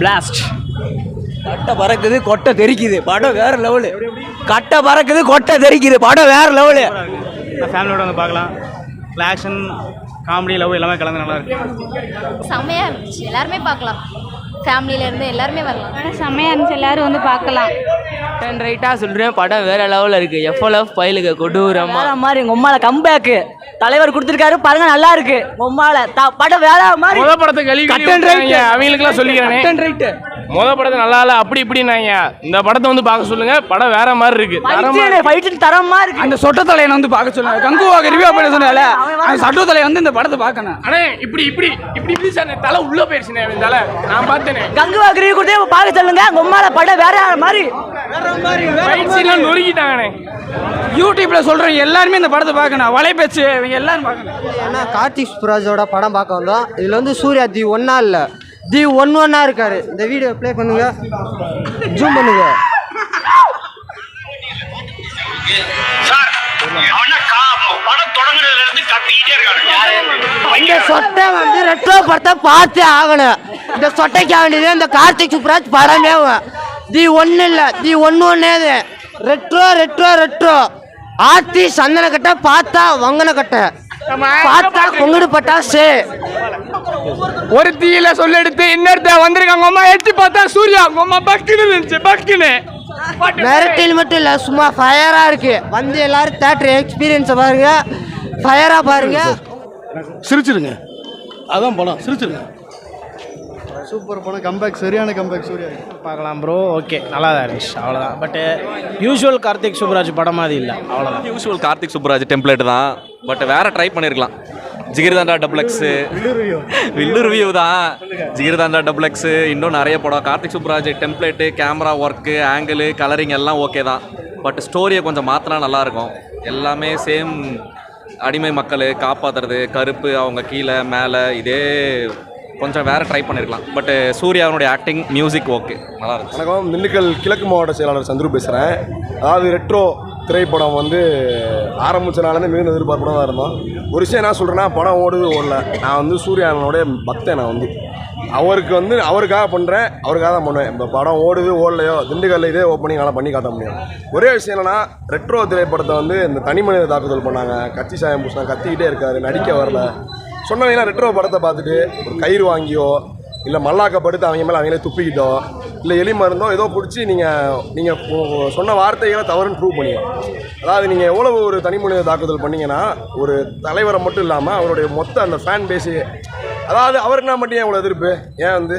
Blast. கட்டை பறக்குது கொட்டை தெரிக்குது படம் வேற லெவலு. கட்டை பறக்குது கொட்டை தெரிக்குது படம் வேற லெவலு. ஃபேமிலியோட வந்து பார்க்கலாம். ஆக்ஷன், காமெடி, லவ் எல்லாமே கலந்து நல்லா இருக்கு. செம்மையாக இருந்துச்சு, எல்லாருமே பார்க்கலாம். ஃபேமிலியிலேருந்து எல்லாருமே வரலாம். செம்மையாக இருந்துச்சு, எல்லாரும் வந்து பார்க்கலாம். ரைட்டாக சொல்கிறேன், படம் வேற லெவலில் இருக்குது. எஃப்எல்எஃப் பயிலுக்கு கொடூரமா மாதிரி உங்கள் உம்மால கம்பேக்கு தலைவர் கொடுத்துருக்காரு பாருங்க, நல்லா இருக்கு. உம்மால படம் வேற மாதிரி. முத படத்தை அவங்களுக்குலாம் சொல்லிக்கிறேன். முத படத்தை நல்லா இல்லை அப்படி இப்படின்னாங்க. இந்த படத்தை வந்து பார்க்க சொல்லுங்க, படம் வேற மாதிரி இருக்கு. தரமா இருக்கு. அந்த சொட்ட தலையை வந்து பார்க்க சொல்லுங்க. கங்குவாக ரிவ்யூ பண்ண சொன்னால அந்த சொட்ட தலையை வந்து இந்த படத்தை பார்க்கணும். அண்ணே இப்படி இப்படி இப்படி இப்படி சார் தலை உள்ள போயிருச்சுனே. தலை நான் பார்த்தேனே. கங்குவாக ரிவ்யூ கொடுத்தே பார்க்க சொல்லுங்க. உம்மால படம் வேற மாதிரி நொறுக்கிட்டாங்கண்ணே. யூடியூப்ல சொல்றேன் எல்லாருமே இந்த படத்தை பார்க்கணும். வலைபேச்சு இவங்க எல்லாரும் பார்க்கணும். ஏன்னா கார்த்திக் சுப்ராஜோட படம் பார்க்க வந்தோம். இதில் வந்து சூர்யா தி ஒன்னா இல்லை, தி ஒன்னா இருக்காரு. இந்த வீடியோ ப்ளே பண்ணுங்க, ஜூம் பண்ணுங்க. இந்த சொட்டை வந்து ரெட்ரோ படத்தை பார்த்தே ஆகணும். இந்த சொட்டைக்கு வேண்டியது இந்த கார்த்திக் சுப்ராஜ் படமே. தி ஒன்னு இல்லை, தி ஒன்னே ரெட்ரோ ரெட்ரோ ரெட்ரோ. ஆத்தி சந்தன கட்டை, பார்த்தா வங்கன கட்டை, பார்த்தா கொங்குடு பட்டாசு. ஒரு தீயில சொல்ல எடுத்து இன்னொருத்த வந்திருக்காங்க. அம்மா எட்டி பார்த்தா சூர்யா அம்மா பக்குன்னு இருந்துச்சு. பக்குன்னு மிரட்டில் மட்டும் இல்லை, சும்மா ஃபயரா இருக்கு. வந்து எல்லாரும் தேட்டர் எக்ஸ்பீரியன்ஸை பாருங்க, ஃபயரா பாருங்க. சிரிச்சிருங்க, அதான் படம். சிரிச்சிருங்க. சூப்பர் படம், கம்பேக், சரியான கம்பேக் சூர்யா. பார்க்கலாம் ப்ரோ. ஓகே, நல்லா தான் இருந்துச்சு, அவ்வளோதான். பட் யூஸ்வல் கார்த்திக் சுப்ராஜ் படம் மாதிரி இல்லை, அவ்வளோதான். யூஸ்வல் கார்த்திக் சுப்ராஜ் டெம்ப்ளேட் தான். பட் வேற ட்ரை பண்ணியிருக்கலாம். ஜிகிர்தாண்டா டபுள்எக்ஸு வில்லு ரிவ்யூ தான். ஜிகிர்தாண்டா டபுள்எக்ஸு இன்னும் நிறைய படம். Karthik Subbaraj template, camera work, angle, colouring எல்லாம் ஓகே தான். பட் ஸ்டோரியை கொஞ்சம் மாற்றினா நல்லாயிருக்கும். எல்லாமே சேம், அடிமை மக்கள் காப்பாற்றுறது, கருப்பு, அவங்க கீழே மேலே, இதே கொஞ்சம் வேறு ட்ரை பண்ணியிருக்கலாம். பட் சூர்யாவுடைய ஆக்டிங், மியூசிக் ஓகே, நல்லா இருக்கு. வணக்கம், திண்டுக்கல் கிழக்கு மாவட்ட செயலாளர் சந்துரு பேசுகிறேன். அதாவது ரெட்ரோ திரைப்படம் வந்து ஆரம்பிச்சனாலேருந்து மிகுந்த எதிர்பார்ப்போட தான் இருந்தோம். ஒரு விஷயம் என்ன சொல்கிறேன்னா, படம் ஓடுது ஓடல, நான் வந்து சூர்யானோடைய பக்தன். நான் வந்து அவருக்கு வந்து அவருக்காக பண்ணுறேன், அவருக்காக தான் பண்ணுவேன். இப்போ படம் ஓடுது ஓடலையோ, திண்டுக்கல்ல இதே ஓப்பனிங் நல்லா பண்ணி காட்ட முடியும். ஒரே விஷயம் என்னென்னா, ரெட்ரோ திரைப்படத்தை வந்து இந்த தனி மனித தாக்குதல் பண்ணாங்க. கட்சி சாயம் பூசினா, கத்திக்கிட்டே இருக்காரு, நடிக்க வரல. சொன்னவங்கன்னா ரெட்ரோ படத்தை பார்த்துட்டு ஒரு கயிறு வாங்கியோ, இல்லை மல்லாக்கப்படுத்து அவங்க மேலே அவங்களே துப்பிக்கிட்டோ, இல்லை எலி மருந்தோ ஏதோ பிடிச்சி நீங்கள் சொன்ன வார்த்தைகளை தவறுன்னு ப்ரூவ் பண்ணிக்கலாம். அதாவது நீங்கள் எவ்வளோ ஒரு தனி மனித தாக்குதல் பண்ணிங்கன்னா, ஒரு தலைவரை மட்டும் இல்லாமல் அவருடைய மொத்த அந்த ஃபேன் பேஸு, அதாவது அவருக்கு மட்டும் ஏன் இவ்வளோ எதிர்ப்பு? ஏன் வந்து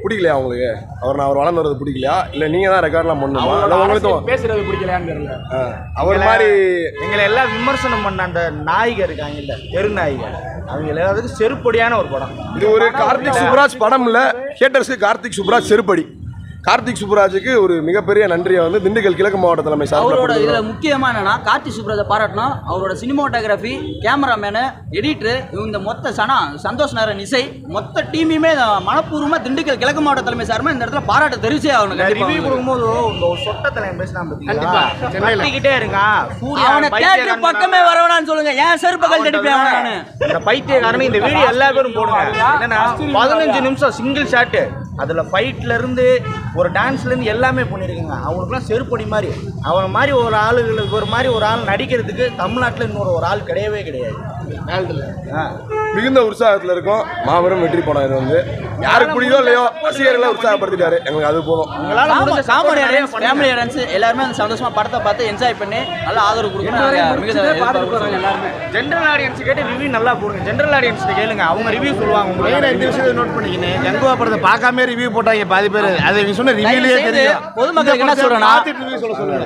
பிடிக்கலையா அவங்களுக்கு? அவர் வளர்ந்து வரது பிடிக்கலையா? இல்லை நீங்கள் தான் ரெக்கார்ட்லாம் பண்ணுமா? அவங்களுக்கும் பேசுறது பிடிக்கலையான்னு தெரியல. அவர் மாதிரி எங்களை எல்லாம் விமர்சனம் பண்ண அந்த நாய்கள் இருக்காங்க, இல்லை தெரு நாய்கள், அவங்க எல்லாத்துக்கும் செருப்படியான ஒரு படம். இது ஒரு கார்த்திக் சுப்ராஜ் படம் இல்லை, ஹேட்டர்ஸுக்கு கார்த்திக் சுப்ராஜ் செருப்படி. கார்த்திக் சுப்ராஜுக்கு ஒரு மிகப்பெரிய நன்றியை வந்து திண்டுக்கல் கிழக்கு மாவட்ட தலைமை அவரோட இதில் முக்கியமாக என்னன்னா, கார்த்திக் சுப்ராஜை பாராட்டணும். அவரோட சினிமாட்டோகிராஃபி, கேமராமேனு, எடிட்ரு, இந்த மொத்த சந்தோஷ் நாராயண் இசை, மொத்த டீமையுமே மனப்பூர்வமாக திண்டுக்கல் கிழக்கு மாவட்ட தலைமை சார்பாக இந்த இடத்துல பாராட்ட தெரிவிச்சே ஆகணும். ரிவ்யூ கொடுக்கும்போது இந்த சொட்ட தலைமை பேசினாக்கிட்டே இருங்க. அவனை தியேட்டர் பக்கமே வரவேணான்னு சொல்லுங்க. ஏன் செருப்பகள் தடிப்பேன் நான் இந்த பைத்தியக்காரனே. இந்த வீடியோ எல்லா பேரும் போடுங்க. என்னன்னா 15 நிமிஷம் சிங்கிள் ஷாட்டு, அதில் ஃபைட்லேருந்து ஒரு டான்ஸ்லேருந்து எல்லாமே பண்ணியிருக்குங்க. அவங்களுக்குலாம் செருப்படி மாதிரி. அவனை மாதிரி ஒரு ஆளுகளுக்கு ஒரு மாதிரி ஒரு ஆள் நடிக்கிறதுக்கு தமிழ்நாட்டில் இன்னொரு ஒரு ஆள் கிடையவே கிடையாது. மிகுந்த உற்சாகத்தில் இருக்கும். மாபெரும் வெற்றி படம். இது வந்து யாருக்கு பிடிக்கோ இல்லையோ, ரசிகர்களை உற்சாகப்படுத்திட்டாரு. எங்களுக்கு அது போதும். ஃபேமிலி ஆடியன்ஸ் எல்லாருமே அந்த சந்தோஷமா படத்தை பார்த்து என்ஜாய் பண்ணி நல்லா ஆதரவு கொடுக்கணும். எல்லாருமே ஜென்ரல் ஆடியன்ஸ் கேட்டு ரிவ்யூ நல்லா போடுங்க. ஜென்ரல் ஆடியன்ஸ் கேளுங்க, அவங்க ரிவ்யூ சொல்லுவாங்க. உங்களுக்கு இந்த விஷயத்தை நோட் பண்ணிக்கினேன். கங்குவா படத்தை பார்க்காம ரிவ்யூ போட்டாங்க பாதி பேர். அதை சொன்ன ரிவ்யூலயே தெரியும். பொதுமக்களுக்கு என்ன சொல்றேன்னா,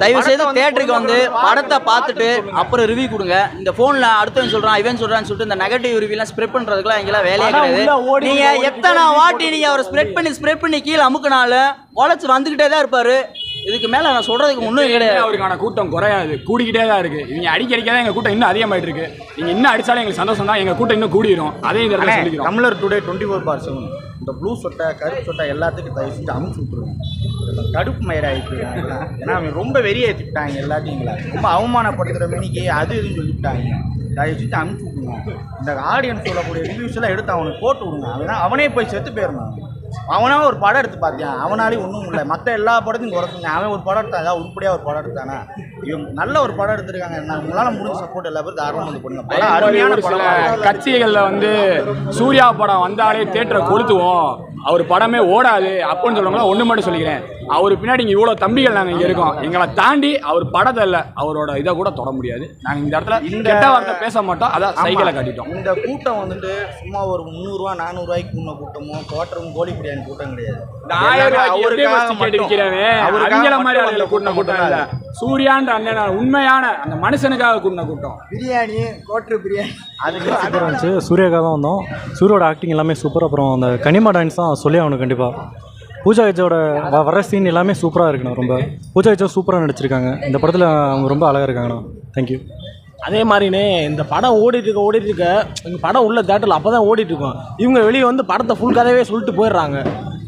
தயவு செய்து தியேட்டருக்கு வந்து படத்தை பார்த்துட்டு அப்புறம் ரிவ்யூ கொடுங்க. இந்த போன்ல அடுத்தவன் சொல்றான், இவன் சொல்றான்னு சொல்லிட்டு இந்த நெகட்டிவ் ரிவ்யூலாம் ஸ்ப்ரெட் பண்றதுக்குலாம் எங்கெல்லாம் வேலையே கிடையாது. நீங்க எத்தனை வாட்டி நீங்க அவரை ஸ்ப்ரெட் பண்ணி கீழே அமுக்குனாலும் உழைச்சு வந்துகிட்டே தான் இருப்பாரு. இதுக்கு மேல நான் சொல்றதுக்கு ஒன்றும் கிடையாது. அவருக்கான கூட்டம் குறையாது, கூடிக்கிட்டே தான் இருக்கு. இவங்க அடிக்கடிக்காத எங்க கூட்டம் இன்னும் அதிகமாயிட்டு இருக்கு. நீங்க இன்னும் அடிச்சாலும் எங்களுக்கு சந்தோஷம் தான். எங்க கூட்டம் இன்னும் கூடிரும். அதே இந்த இடத்துல சொல்லிக்கிறோம். தமிழர் டுடே 24/7 இந்த ப்ளூ சொட்டை, கருப்பு சொட்டை எல்லாத்துக்கும் தயவு செஞ்சு அமுச்சு விட்டுருங்க. கடுப்பு மயிர் ஆகிட்டு. ஏன்னா அவங்க ரொம்ப வெறியேற்றிட்டாங்க எல்லாத்தையும். ரொம்ப அவமானப்படுத்துகிற மணிக்கு அது இதுன்னு சொல்லிவிட்டாங்க. தயவு செஞ்சு அமுச்சு விட்டுருங்க. இந்த ஆடியன்ஸ் சொல்லக்கூடிய ரிவ்யூஸ் எல்லாம் எடுத்து அவனுக்கு போட்டு விடுங்க. அவனே போய் செத்து போயிடணும். அவனா ஒரு படம் எடுத்து பார்த்தியா, அவனாலையும் ஒன்றும் இல்லை. மற்ற எல்லா படத்தையும் குறைச்சுங்க. அவன் ஒரு படம் எடுத்தான், ஏதாவது உருப்படியாக ஒரு படம் எடுத்தானா? இவங்க நல்ல ஒரு படம் எடுத்திருக்காங்க. உங்களால் முடிஞ்ச சப்போர்ட் எல்லா பேரும் தாராளமாக வந்து பண்ணுங்க. படம் அருமையான படம். கட்சிகளில் வந்து சூர்யா படம் வந்தாலே தேட்டரை கொளுத்துவோம், அவர் படமே ஓடாது அப்படின்னு சொல்லுவாங்களா. ஒன்று மட்டும் சொல்லிக்கிறேன், அவர் பின்னாடி இங்கே இவ்வளோ தம்பிகள் நாங்கள் இங்கே இருக்கோம். எங்களை தாண்டி அவர் படத்தை இல்லை, அவரோட இதை கூட தொட முடியாது. நாங்கள் இந்த இடத்துல கெட்ட வார்த்தை பேச மாட்டோம், அதான் சைக்கிளை காட்டிட்டோம். இந்த கூட்டம் வந்துட்டு சும்மா ஒரு 300 400 கூடின கூட்டமும் குவாட்டரும் கோழி பிரியாணி கூட்டம் கிடையாது. சூர்யான்ற அண்ணன் உண்மையான அந்த மனுஷனுக்காக கூட்டின கூட்டம். பிரியாணி கோட்டரு பிரியாணி அது சூர்யாக்காக தான் வந்தோம். சூர்யோட ஆக்டிங் எல்லாமே சூப்பர். அப்புறம் அந்த கனிமா டான்ஸ் தான் சொல்லி ஆகணும் கண்டிப்பாக. பூஜா ஹெச்சோட வர சீன் எல்லாமே சூப்பராக இருக்குண்ணா. ரொம்ப பூஜா ஹெச்சோ சூப்பராக நடிச்சிருக்காங்க. இந்த படத்தில் அவங்க ரொம்ப அழகாக இருக்காங்கண்ணா. தேங்க்யூ. அதே மாதிரினே இந்த படம் ஓடிட்டு இருக்க இந்த படம் உள்ள தேட்டரில் அப்போ தான் ஓடிட்டுருக்கோம். இவங்க வெளியே வந்து படத்தை ஃபுல் கதையவே சொல்லிட்டு போயிடுறாங்க.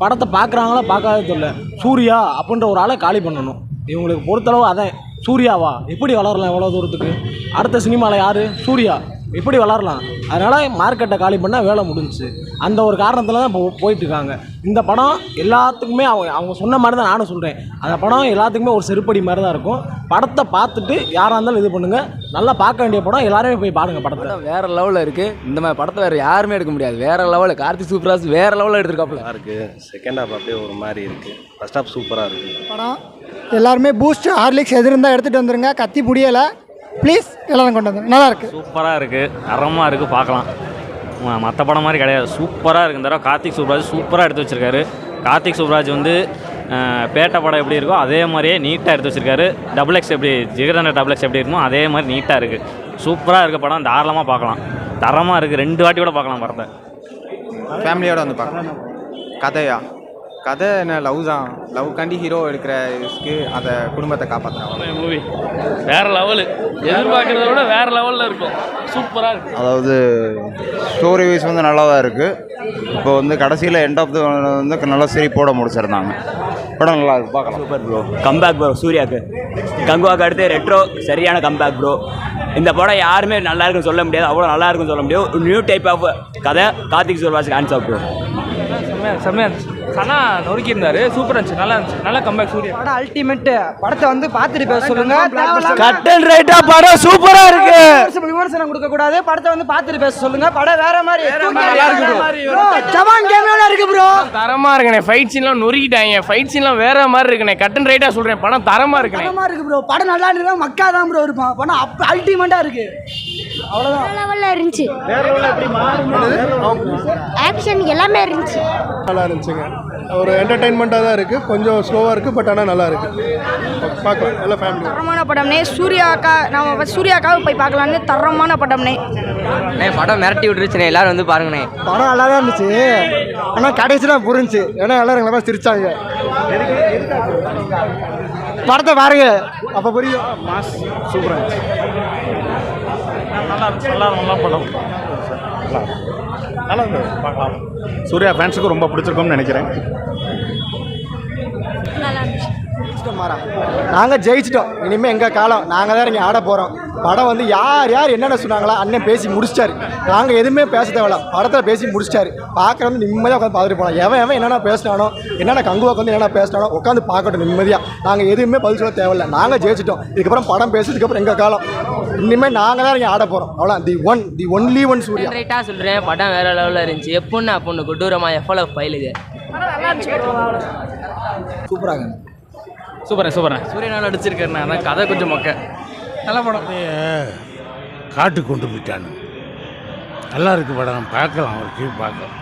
படத்தை பார்க்குறாங்களா பார்க்காத தெரியல. சூர்யா அப்படின்ற ஒரு ஆளை காலி பண்ணணும். இவங்களுக்கு பொறுத்தளவு அதான் சூர்யாவா எப்படி வளரலாம் எவ்வளோ தூரத்துக்கு? அடுத்த சினிமாவில் யார்? சூர்யா எப்படி வளரலாம்? அதனால் மார்க்கெட்டை காலி பண்ணால் வேலை முடிஞ்சிச்சு. அந்த ஒரு காரணத்தில் தான் இப்போ போயிட்டுருக்காங்க. இந்த படம் எல்லாத்துக்குமே அவங்க சொன்ன மாதிரி தான் நானும் சொல்கிறேன். அந்த படம் எல்லாத்துக்குமே ஒரு செருப்படி மாதிரி தான் இருக்கும். படத்தை பார்த்துட்டு யாராக இருந்தாலும் இது பண்ணுங்கள். நல்லா பார்க்க வேண்டிய படம், எல்லாருமே போய் பாருங்கள். படத்தை வேறு லெவலில் இருக்குது. இந்த மாதிரி படத்தை வேறு யாருமே எடுக்க முடியாது. வேறு லெவலில் கார்த்திக் சூப்பராஜ் வேறு லெவலில் எடுத்துருக்காப்புல இருக்குது. செகண்ட் ஹாஃப் அப்படியே ஒரு மாதிரி இருக்குது. ஃபர்ஸ்ட் ஹாஃப் சூப்பராக இருக்குது. படம் எல்லாருமே பூஸ்ட் ஹார்லிக்ஸ் எது இருந்தால் எடுத்துகிட்டு வந்துருங்க. கத்தி முடியலை ப்ளீஸ், எல்லாரும் கொண்டு வந்து நல்லா இருக்குது. சூப்பராக இருக்குது, அறமாக இருக்குது, பார்க்கலாம். மற்ற படம் மாதிரி கிடையாது, சூப்பராக இருக்குது. இந்த தடவை கார்த்திக் சூப்பராஜ் சூப்பராக எடுத்து வச்சுருக்காரு. கார்த்திக் சூப்பராஜ் வந்து பேட்டை படம் எப்படி இருக்கோ அதே மாதிரியே நீட்டாக எடுத்து வச்சுருக்காரு. டபுள் எக்ஸ் எப்படி ஜிகர்தண்டா டபுள் எக்ஸ் எப்படி இருக்குமோ அதே மாதிரி நீட்டாக இருக்குது. சூப்பராக இருக்க படம், தாராளமாக பார்க்கலாம். தரமாக இருக்குது, 2 வாட்டி கூட பார்க்கலாம் படத்தை. ஃபேமிலியோடு வந்து பார்க்கலாம். கதையா? கதை என்ன, லவ் தான். லவ் காண்டி ஹீரோ எடுக்கிற ரிஸ்க்கு, அதை குடும்பத்தை காப்பாற்றுறாங்க. மூவி வேறு லெவலு, எதிர்பார்க்குறத விட வேறு லெவலில் இருக்கும். சூப்பராக இருக்குது. அதாவது ஸ்டோரி வைஸ் வந்து நல்லா தான் இருக்குது. இப்போ வந்து கடைசியில் எண்ட் ஆஃப் த வந்து நல்லா சிரிப்போட முடிச்சிருந்தாங்க. படம் நல்லா இருக்குது, பார்க்கலாம். Super bro. கம்பேக் ப்ரோ சூர்யாவுக்கு. கங்குவாக்கு அடுத்து ரெட்ரோ சரியான கம்பேக் ப்ரோ. இந்த படம் யாருமே நல்லா இருக்குன்னு சொல்ல முடியாது, அவ்வளோ நல்லா இருக்குன்னு சொல்ல முடியாது. ஒரு நியூ டைப் ஆஃப் கதை. Karthik Subbaraj hands off bro. செம்மையாக இருந்துச்சு. சனா நொறுக்கியிருந்தாரு, சூப்பராக இருந்துச்சு, நல்லா இருந்துச்சு. நல்லா கம்பேக் சூர்யா. படம் அல்டிமேட். படத்தை வந்து பார்த்துட்டு பேச சொல்லுங்க. கட் அண்ட் ரைட்டா படம் சூப்பரா இருக்கு. விமர்சனம் கொடுக்க கூடாது. படத்தை வந்து பார்த்துட்டு பேச சொல்லுங்க. படம் வேற மாதிரி நல்லா இருக்கு. ஜவான் கேமியோட இருக்கு ப்ரோ. தரமா இருக்குண்ணே. ஃபைட் சீன்லாம் நொறுக்கிட்டாங்க. ஃபைட் சீன்லாம் வேற மாதிரி இருக்குண்ணே. கட் அண்ட் ரைட்டா சொல்றேன், படம் தரமா இருக்குண்ணே. தரமா இருக்கு ப்ரோ. படம் நல்லா இருந்தா மக்கா தான் ப்ரோ இருப்பான். படம் அல்டிமேட்டா இருக்கு. அவ்வளவுதான். லெவலில் இருந்துச்சு. ஆக்ஷன் எல்லாமே இருந்துச்சு. நல்லா இருந்துச்சுங்க. ஒரு என்டர்டெயின்மெண்ட்டாக தான் இருக்குது. கொஞ்சம் ஸ்லோவாக இருக்குது, பட் ஆனால் நல்லா இருக்குது. பார்க்கலாம், எல்லாம் ஃபேமிலி. தரமான படம்னே. சூர்யாக்காக போய் பார்க்கலான்னு தரமான படம்னே. படம் மிரட்டி விட்டுருச்சுண்ணே, எல்லாரும் வந்து பாருங்கண்ணே. படம் நல்லா தான் இருந்துச்சு, ஆனால் கடைசியில் புரிஞ்சு. ஏன்னா எல்லாரும் எங்களை மாதிரி சிரிச்சாங்க. படத்தை பாருங்க, அப்போ புரியும். மாஸ் சூப்பராக இருந்துச்சு. நல்லா படம். நல்லா இருந்தது, பார்க்கலாம். சூர்யா ஃபேன்ஸுக்கு ரொம்ப பிடிச்சிருக்கும்னு நினைக்கிறேன். நல்லா இருந்துச்சு. நாங்கள் ஜெயிச்சிட்டோம். இனிமேல் எங்கள் காலம். நாங்கள் தான் இங்கே ஆட போகிறோம். படம் வந்து யார் என்னென்ன சொன்னாங்களா அண்ணன் பேசி முடிச்சிட்டாரு. நாங்கள் எதுவுமே பேச தேவையில்ல, படத்தில் பேசி முடிச்சிட்டாரு. பார்க்குறது நிம்மதியாக உட்காந்து பார்த்துட்டு போகலாம். எவன் என்னென்ன பேசினானோ, என்னென்ன கங்குவாக்கு வந்து என்னென்ன பேசினானோ உட்காந்து பார்க்கட்டும் நிம்மதியாக. நாங்கள் எதுவுமே பதில் சொல்ல தேவையில்லை. நாங்கள் ஜெயிச்சிட்டோம். இதுக்கப்புறம் படம் பேசுறதுக்கப்புறம் எங்கள் காலம். இனிமேல் நாங்கள் தான் இங்கே ஆட போகிறோம். அவ்வளோ தி ஒன்லி ஒன் சூர்யா. ரைட்டாக சொல்கிறேன், படம் வேறு லெவலில் இருந்துச்சு. எப்பொண்ணு அப்பொண்ணு கொடூரமாக எஃப்எல்எஃப் ஃபைல் இது. சூப்பராக சூப்பராக சூரியனால் அடிச்சிருக்காருண்ணா. ஆனால் கதை கொஞ்சம் மொக்க. நல்ல படம். காட்டுக்கு கொண்டு போயிட்டானு நல்லா இருக்குது படம். பார்க்கலாம், ஒரு பார்க்கலாம்.